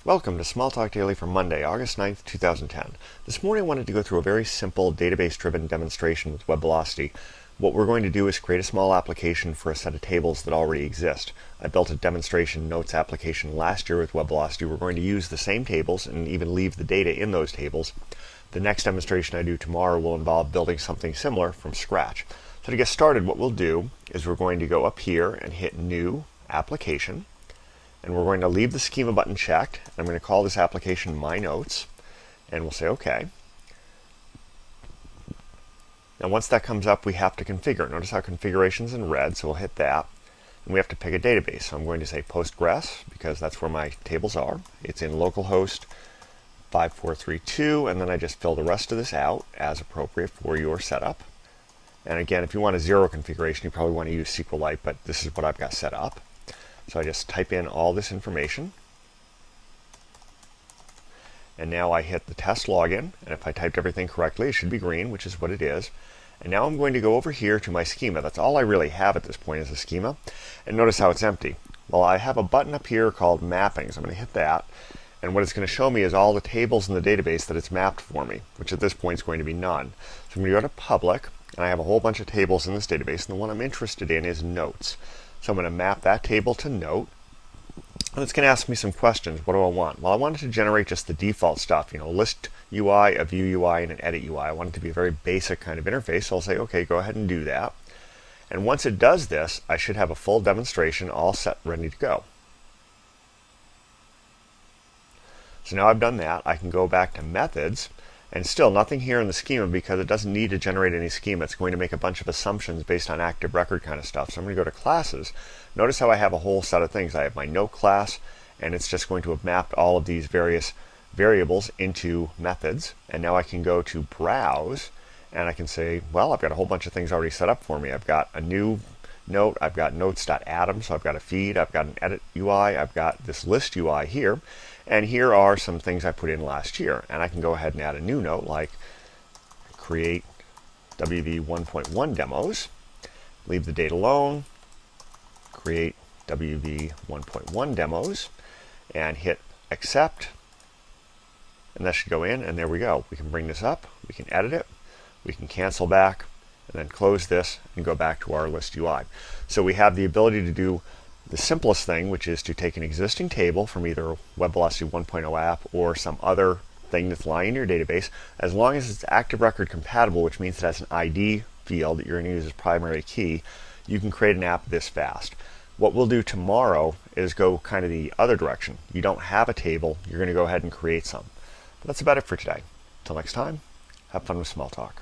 Welcome to Smalltalk Daily for Monday, August 9th, 2010. This morning I wanted to go through a very simple database-driven demonstration with WebVelocity. What we're going to do is create a small application for a set of tables that already exist. I built a demonstration notes application last year with WebVelocity. We're going to use the same tables and even leave the data in those tables. The next demonstration I do tomorrow will involve building something similar from scratch. So to get started, what we'll do is we're going to go up here and hit New Application. And we're going to leave the schema button checked. I'm going to call this application My Notes, and we'll say OK. Now once that comes up, we have to configure. Notice how configuration's in red, so we'll hit that. And we have to pick a database. So I'm going to say Postgres, because that's where my tables are. It's in localhost 5432, and then I just fill the rest of this out as appropriate for your setup. And again, if you want a zero configuration, you probably want to use SQLite, but this is what I've got set up. So I just type in all this information, and now I hit the test login, and if I typed everything correctly, it should be green, which is what it is. And now I'm going to go over here to my schema. That's all I really have at this point is a schema. And notice how it's empty. Well, I have a button up here called Mappings. I'm going to hit that, and what it's going to show me is all the tables in the database that it's mapped for me, which at this point is going to be none. So I'm going to go to Public, and I have a whole bunch of tables in this database, and the one I'm interested in is Notes. So I'm going to map that table to Note, and it's going to ask me some questions. What do I want? Well, I want it to generate just the default stuff, a list UI, a view UI, and an edit UI. I want it to be a very basic kind of interface, so I'll say, okay, go ahead and do that. And once it does this, I should have a full demonstration all set, ready to go. So now I've done that, I can go back to Methods, and still nothing here in the schema because it doesn't need to generate any schema. It's going to make a bunch of assumptions based on active record kind of stuff. So I'm going to go to Classes. Notice how I have a whole set of things. I have my Note class, and it's just going to have mapped all of these various variables into methods. And now I can go to Browse, and I can say, well, I've got a whole bunch of things already set up for me. I've got a new note, I've got notes.atom, so I've got a feed, I've got an edit UI, I've got this list UI here, and here are some things I put in last year. And I can go ahead and add a new note like create WV 1.1 demos, leave the date alone, create WV 1.1 demos, and hit accept, and that should go in, and there we go. We can bring this up, we can edit it, we can cancel back, and then close this and go back to our list UI. So we have the ability to do the simplest thing, which is to take an existing table from either a WebVelocity 1.0 app or some other thing that's lying in your database, as long as it's active record compatible, which means it has an ID field that you're going to use as primary key, you can create an app this fast. What we'll do tomorrow is go kind of the other direction. You don't have a table, you're going to go ahead and create some. But that's about it for today. Until next time, have fun with Smalltalk.